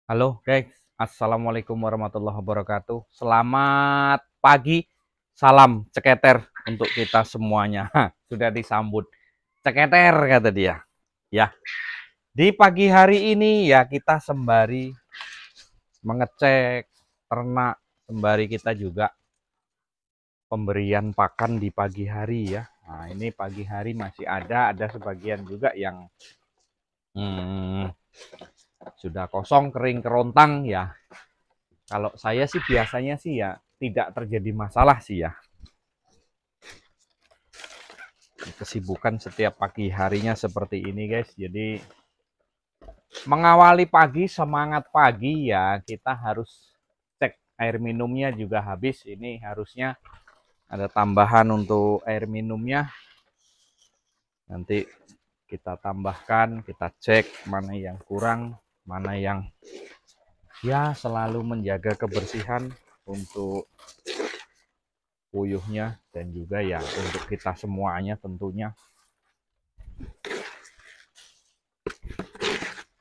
Halo guys, Assalamualaikum warahmatullahi wabarakatuh. Selamat pagi, salam ceketer untuk kita semuanya. Sudah disambut ceketer kata dia. Ya, di pagi hari ini ya kita sembari mengecek ternak, sembari kita juga pemberian pakan di pagi hari ya. Nah, ini pagi hari masih ada sebagian juga yang hmm, sudah kosong, kering, kerontang ya. Kalau saya sih biasanya sih ya tidak terjadi masalah sih ya. Kesibukan setiap pagi harinya seperti ini guys. Jadi mengawali pagi, semangat pagi ya kita harus cek air minumnya juga habis. Ini harusnya ada tambahan untuk air minumnya. Nanti kita tambahkan, kita cek mana yang kurang, mana yang ya selalu menjaga kebersihan untuk puyuhnya dan juga ya untuk kita semuanya tentunya.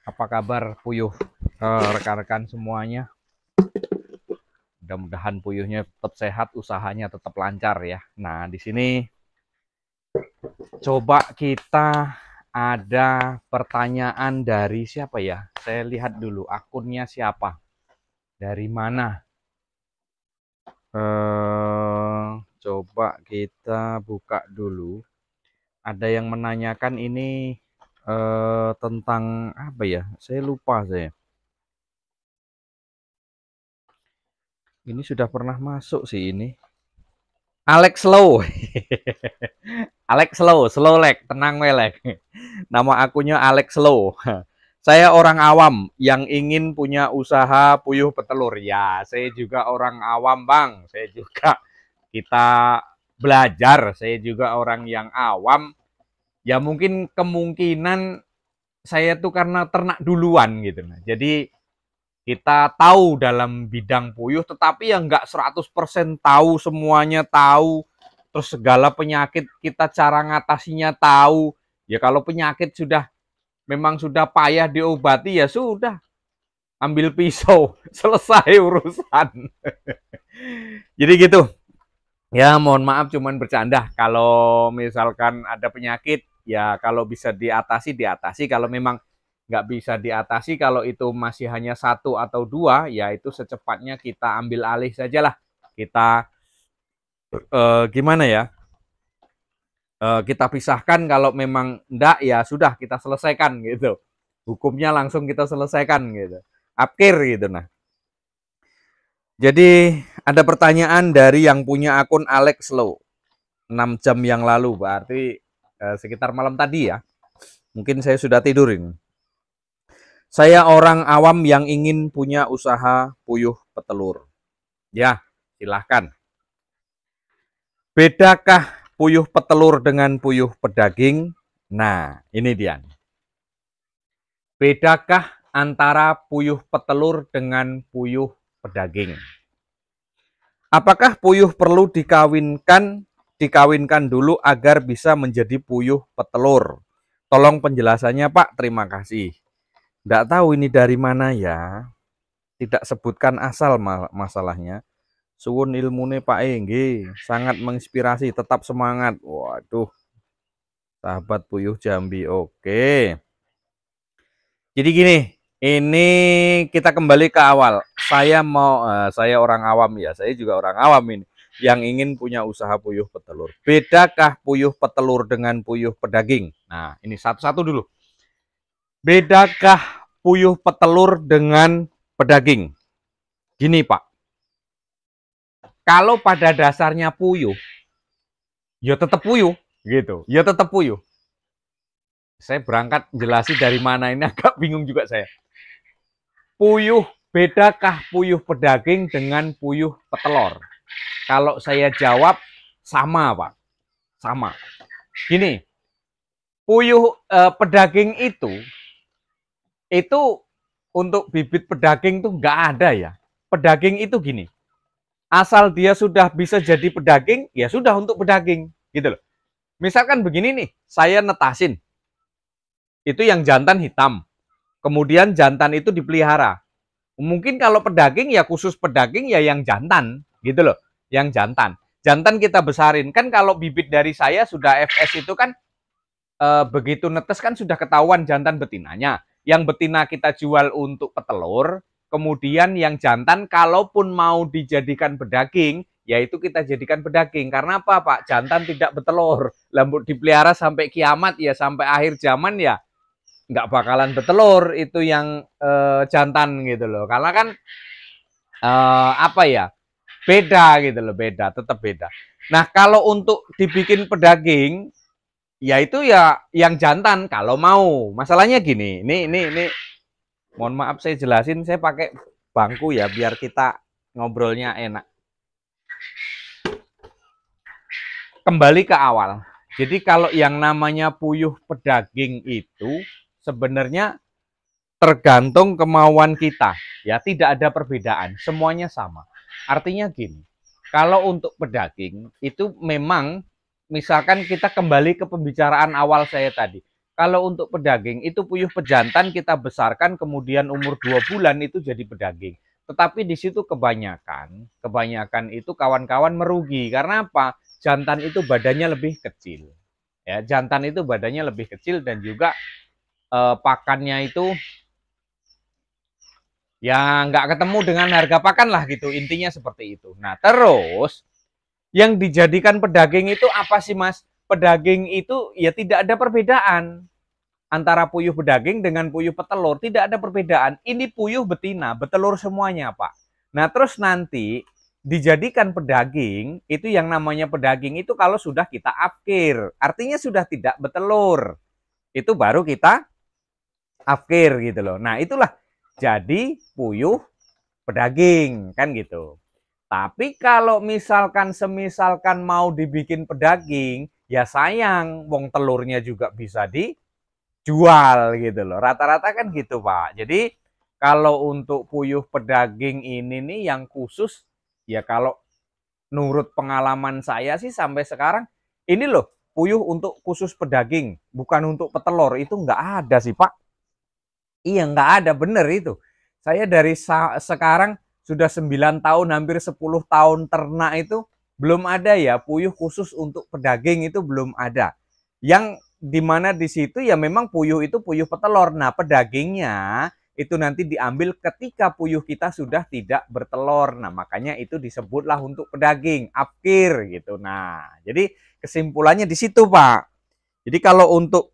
Apa kabar puyuh rekan-rekan semuanya? Mudah-mudahan puyuhnya tetap sehat, usahanya tetap lancar ya. Nah, di sini coba kita ada pertanyaan dari siapa ya? Saya lihat dulu akunnya siapa. Dari mana? Coba kita buka dulu. Ada yang menanyakan ini tentang apa ya? Saya lupa saya. Ini sudah pernah masuk sih ini. Alex Slow. Alex Slow leg, tenang welek. Nama akunnya Alex Slow. Saya orang awam yang ingin punya usaha puyuh petelur. Ya, saya juga orang awam, Bang. Saya juga kita belajar. Saya juga orang yang awam. Ya mungkin kemungkinan saya tuh karena ternak duluan gitu. Jadi kita tahu dalam bidang puyuh, tetapi yang nggak 100% tahu semuanya tahu, terus segala penyakit kita cara ngatasinya tahu. Ya kalau penyakit memang sudah payah diobati ya sudah, ambil pisau, selesai urusan. Jadi gitu. Ya mohon maaf cuman bercanda. Kalau misalkan ada penyakit, ya kalau bisa diatasi, diatasi. Kalau memang nggak bisa diatasi, kalau itu masih hanya satu atau dua, ya itu secepatnya kita ambil alih sajalah. Kita gimana ya? Kita pisahkan. Kalau memang enggak, ya sudah kita selesaikan gitu. Hukumnya langsung kita selesaikan gitu. Akhir gitu nah. Jadi ada pertanyaan dari yang punya akun Alex Slow 6 jam yang lalu, berarti sekitar malam tadi ya. Mungkin saya sudah tidurin. Saya orang awam yang ingin punya usaha puyuh petelur. Ya, silahkan. Bedakah puyuh petelur dengan puyuh pedaging? Nah, ini dia. Bedakah antara puyuh petelur dengan puyuh pedaging? Apakah puyuh perlu dikawinkan dulu agar bisa menjadi puyuh petelur? Tolong penjelasannya Pak, terima kasih. Nggak tahu ini dari mana ya. Tidak sebutkan asal masalahnya. Suwun ilmune Pak Engge, sangat menginspirasi, tetap semangat. Waduh, sahabat puyuh Jambi, oke. Jadi gini, ini kita kembali ke awal. Saya orang awam ya, saya juga orang awam ini yang ingin punya usaha puyuh petelur. Bedakah puyuh petelur dengan puyuh pedaging? Nah, ini satu-satu dulu. Bedakah puyuh petelur dengan pedaging? Gini Pak, kalau pada dasarnya puyuh, ya tetap puyuh gitu, ya tetap puyuh. Saya berangkat jelasi dari mana ini agak bingung juga saya. Puyuh, bedakah puyuh pedaging dengan puyuh petelur? Kalau saya jawab sama Pak, sama. Gini, puyuh pedaging itu untuk bibit pedaging tuh nggak ada ya. Pedaging itu gini, asal dia sudah bisa jadi pedaging, ya sudah untuk pedaging gitu loh. Misalkan begini nih, saya netasin, itu yang jantan hitam, kemudian jantan itu dipelihara. Mungkin kalau pedaging ya khusus pedaging ya yang jantan gitu loh, yang jantan. Jantan kita besarin kan kalau bibit dari saya sudah FS itu kan begitu netes kan sudah ketahuan jantan betinanya. Yang betina kita jual untuk petelur, kemudian yang jantan kalaupun mau dijadikan pedaging, yaitu kita jadikan pedaging. Karena apa, Pak? Jantan tidak betelur. Lambut dipelihara sampai kiamat ya, sampai akhir zaman ya nggak bakalan betelur itu yang jantan gitu loh. Karena kan apa ya? Beda gitu loh, beda, tetap beda. Nah, kalau untuk dibikin pedaging ya itu ya yang jantan kalau mau. Masalahnya gini, ini mohon maaf saya jelasin, saya pakai bangku ya biar kita ngobrolnya enak. Kembali ke awal. Jadi kalau yang namanya puyuh pedaging itu sebenarnya tergantung kemauan kita. Ya, tidak ada perbedaan, semuanya sama. Artinya gini, kalau untuk pedaging itu memang misalkan kita kembali ke pembicaraan awal saya tadi. Kalau untuk pedaging itu puyuh pejantan kita besarkan kemudian umur 2 bulan itu jadi pedaging. Tetapi di situ kebanyakan itu kawan-kawan merugi. Karena apa? Jantan itu badannya lebih kecil. Ya, jantan itu badannya lebih kecil dan juga pakannya itu ya nggak ketemu dengan harga pakan lah gitu. Intinya seperti itu. Nah, terus yang dijadikan pedaging itu apa sih, Mas? Pedaging itu ya tidak ada perbedaan antara puyuh pedaging dengan puyuh petelur. Tidak ada perbedaan. Ini puyuh betina, betelur semuanya, Pak. Nah, terus nanti dijadikan pedaging, itu yang namanya pedaging itu kalau sudah kita afkir. Artinya sudah tidak betelur. Itu baru kita afkir gitu loh. Nah, itulah jadi puyuh pedaging, kan gitu. Tapi kalau semisalkan mau dibikin pedaging, ya sayang, wong telurnya juga bisa dijual gitu loh. Rata-rata kan gitu, Pak. Jadi kalau untuk puyuh pedaging ini nih yang khusus, ya kalau menurut pengalaman saya sih sampai sekarang, ini loh, puyuh untuk khusus pedaging, bukan untuk petelur, itu nggak ada sih, Pak. Iya, nggak ada, bener itu. Saya dari sekarang sudah 9 tahun, hampir 10 tahun ternak itu, belum ada ya puyuh khusus untuk pedaging itu belum ada. Yang dimana di situ ya memang puyuh itu puyuh petelur. Nah, pedagingnya itu nanti diambil ketika puyuh kita sudah tidak bertelur. Nah, makanya itu disebutlah untuk pedaging, afkir gitu. Nah, jadi kesimpulannya di situ, Pak. Jadi kalau untuk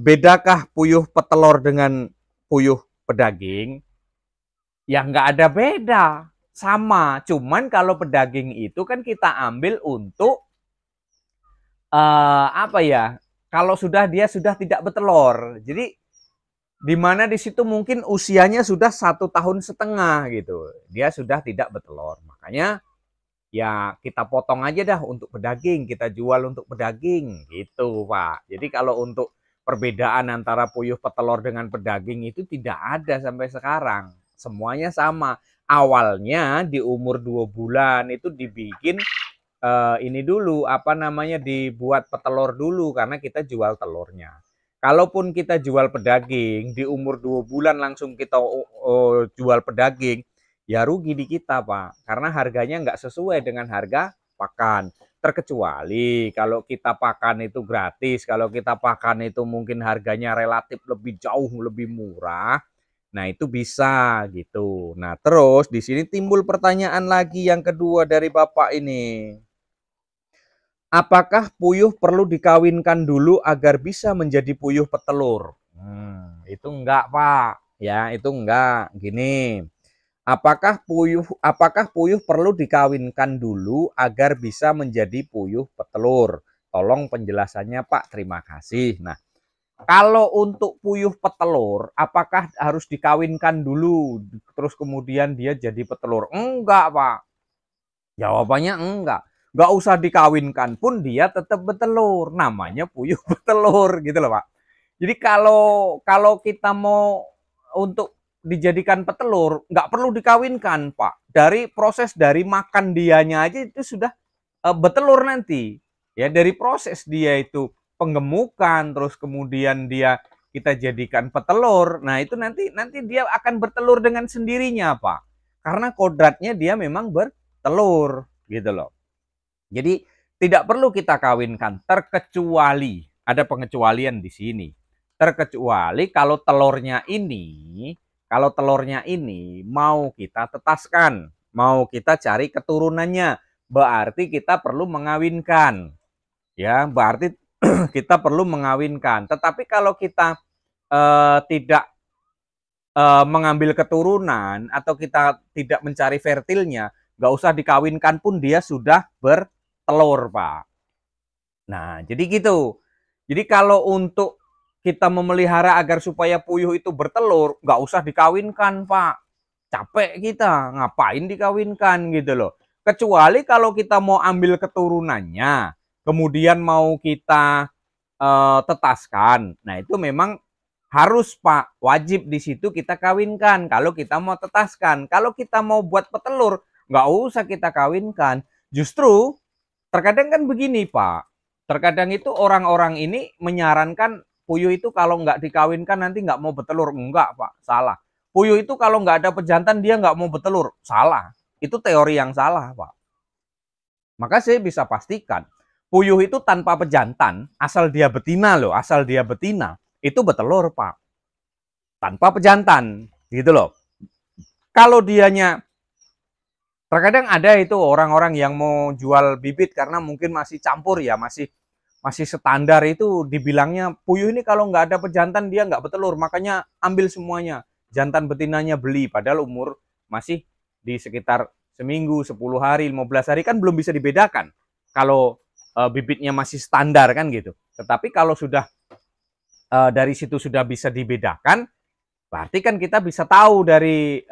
bedakah puyuh petelur dengan puyuh pedaging? Ya nggak ada beda, sama. Cuman kalau pedaging itu kan kita ambil untuk apa ya? Kalau dia sudah tidak bertelur, jadi di mana di situ mungkin usianya sudah 1,5 tahun gitu, dia sudah tidak bertelur. Makanya ya kita potong aja dah untuk pedaging, kita jual untuk pedaging gitu, Pak. Jadi kalau untuk perbedaan antara puyuh petelur dengan pedaging itu tidak ada sampai sekarang. Semuanya sama. Awalnya di umur 2 bulan itu dibikin ini dulu apa namanya dibuat petelur dulu karena kita jual telurnya. Kalaupun kita jual pedaging di umur 2 bulan langsung kita jual pedaging, ya rugi di kita, Pak. Karena harganya nggak sesuai dengan harga pakan. Terkecuali kalau kita pakan itu gratis, kalau kita pakan itu mungkin harganya relatif lebih jauh lebih murah. Nah, itu bisa gitu. Nah, terus di sini timbul pertanyaan lagi yang kedua dari Bapak ini. Apakah puyuh perlu dikawinkan dulu agar bisa menjadi puyuh petelur? Itu enggak, Pak. Ya, itu enggak. Gini, apakah puyuh perlu dikawinkan dulu agar bisa menjadi puyuh petelur? Tolong penjelasannya, Pak. Terima kasih. Nah, kalau untuk puyuh petelur, apakah harus dikawinkan dulu terus kemudian dia jadi petelur? Enggak, Pak. Jawabannya enggak. Enggak usah dikawinkan pun dia tetap bertelur. Namanya puyuh bertelur gitu loh, Pak. Jadi kalau kita mau untuk dijadikan petelur, nggak perlu dikawinkan, Pak. Dari proses dari makan dianya aja itu sudah bertelur nanti. Ya, dari proses dia itu penggemukan, terus kemudian kita jadikan petelur, nah itu nanti dia akan bertelur dengan sendirinya, Pak. Karena kodratnya dia memang bertelur, gitu loh. Jadi tidak perlu kita kawinkan, terkecuali ada pengecualian di sini. Terkecuali kalau telurnya ini mau kita tetaskan, mau kita cari keturunannya, berarti kita perlu mengawinkan. Ya, berarti kita perlu mengawinkan. Tetapi kalau kita tidak mengambil keturunan atau kita tidak mencari fertilnya, nggak usah dikawinkan pun dia sudah bertelur, Pak. Nah, jadi gitu. Jadi kalau untuk kita memelihara agar supaya puyuh itu bertelur, nggak usah dikawinkan, Pak. Capek kita, ngapain dikawinkan gitu loh. Kecuali kalau kita mau ambil keturunannya, kemudian mau kita tetaskan. Nah, itu memang harus, Pak, wajib di situ kita kawinkan kalau kita mau tetaskan. Kalau kita mau buat petelur, nggak usah kita kawinkan. Justru terkadang kan begini, Pak. Terkadang itu orang-orang ini menyarankan puyuh itu kalau nggak dikawinkan nanti nggak mau bertelur. Enggak, Pak, salah. Puyuh itu kalau nggak ada pejantan dia nggak mau bertelur. Salah. Itu teori yang salah, Pak. Maka saya bisa pastikan, puyuh itu tanpa pejantan, asal dia betina loh, asal dia betina, itu bertelur, Pak. Tanpa pejantan, gitu loh. Kalau dianya, terkadang ada itu orang-orang yang mau jual bibit karena mungkin masih campur ya, masih standar itu dibilangnya puyuh ini kalau nggak ada pejantan dia nggak bertelur, makanya ambil semuanya. Jantan betinanya beli, padahal umur masih di sekitar seminggu, 10 hari, 15 hari kan belum bisa dibedakan. Kalau bibitnya masih standar kan gitu. Tetapi kalau sudah dari situ sudah bisa dibedakan, berarti kan kita bisa tahu dari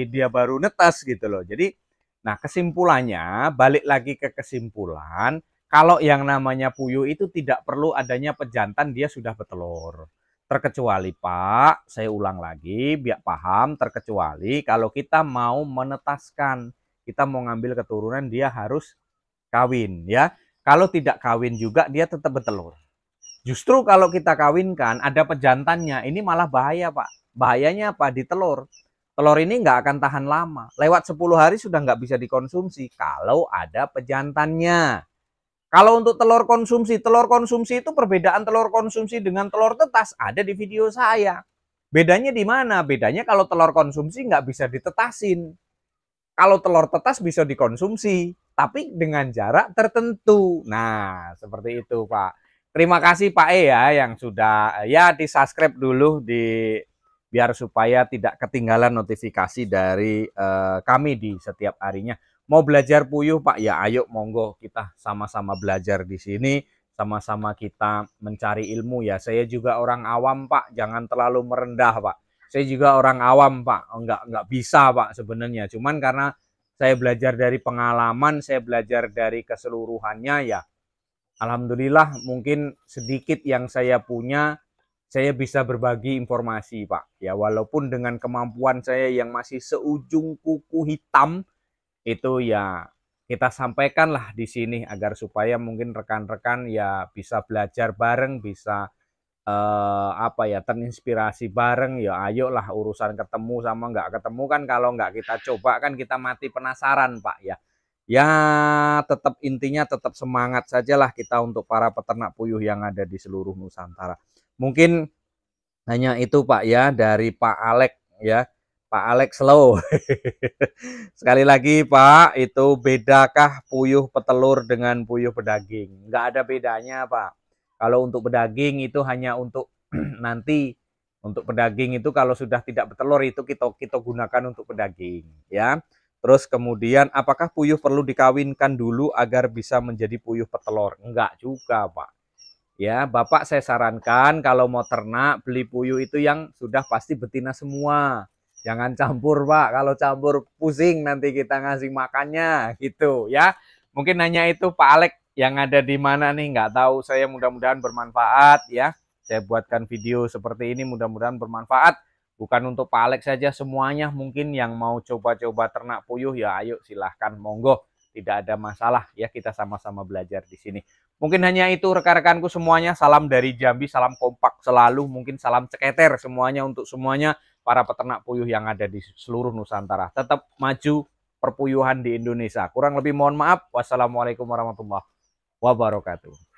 dia baru netes gitu loh. Jadi, nah kesimpulannya, balik lagi ke kesimpulan, kalau yang namanya puyuh itu tidak perlu adanya pejantan, dia sudah bertelur. Terkecuali, Pak, saya ulang lagi biar paham, terkecuali kalau kita mau menetaskan, kita mau ngambil keturunan, dia harus kawin ya. Kalau tidak kawin juga dia tetap bertelur. Justru kalau kita kawinkan ada pejantannya, ini malah bahaya, Pak. Bahayanya apa? Di telur. Telur ini nggak akan tahan lama. Lewat 10 hari sudah nggak bisa dikonsumsi kalau ada pejantannya. Kalau untuk telur konsumsi itu perbedaan telur konsumsi dengan telur tetas ada di video saya. Bedanya di mana? Bedanya kalau telur konsumsi nggak bisa ditetasin. Kalau telur tetas bisa dikonsumsi, tapi dengan jarak tertentu. Nah, seperti itu, Pak. Terima kasih Pak E ya yang sudah ya di-subscribe dulu biar supaya tidak ketinggalan notifikasi dari kami di setiap harinya. Mau belajar puyuh, Pak? Ya ayo monggo kita sama-sama belajar di sini, sama-sama kita mencari ilmu ya. Saya juga orang awam, Pak. Jangan terlalu merendah, Pak. Saya juga orang awam, Pak. Enggak bisa, Pak, sebenarnya. Cuman karena saya belajar dari pengalaman, saya belajar dari keseluruhannya ya. Alhamdulillah mungkin sedikit yang saya punya, saya bisa berbagi informasi, Pak. Ya walaupun dengan kemampuan saya yang masih seujung kuku hitam, itu ya kita sampaikanlah di sini agar supaya mungkin rekan-rekan ya bisa belajar bareng, bisa terinspirasi bareng. Ya ayolah, urusan ketemu sama nggak ketemu kan kalau nggak kita coba kan kita mati penasaran, Pak ya. Ya tetap intinya tetap semangat sajalah kita untuk para peternak puyuh yang ada di seluruh Nusantara. Mungkin hanya itu, Pak ya, dari Pak Alex ya. Pak Alex Slow. Sekali lagi, Pak, itu bedakah puyuh petelur dengan puyuh pedaging? Nggak ada bedanya, Pak. Kalau untuk pedaging itu hanya untuk nanti, untuk pedaging itu kalau sudah tidak bertelur itu kita gunakan untuk pedaging ya. Terus kemudian apakah puyuh perlu dikawinkan dulu agar bisa menjadi puyuh petelur? Enggak juga, Pak. Ya, Bapak saya sarankan kalau mau ternak beli puyuh itu yang sudah pasti betina semua. Jangan campur, Pak. Kalau campur pusing nanti kita ngasih makannya gitu ya. Mungkin hanya itu Pak Alex yang ada di mana nih nggak tahu, saya mudah-mudahan bermanfaat ya. Saya buatkan video seperti ini mudah-mudahan bermanfaat. Bukan untuk Pak Alex saja, semuanya mungkin yang mau coba-coba ternak puyuh ya ayo silahkan monggo. Tidak ada masalah ya, kita sama-sama belajar di sini. Mungkin hanya itu rekan-rekanku semuanya. Salam dari Jambi, salam kompak selalu. Mungkin salam ceketer semuanya untuk semuanya para peternak puyuh yang ada di seluruh Nusantara. Tetap maju perpuyuhan di Indonesia. Kurang lebih mohon maaf. Wassalamualaikum warahmatullahi wabarakatuh.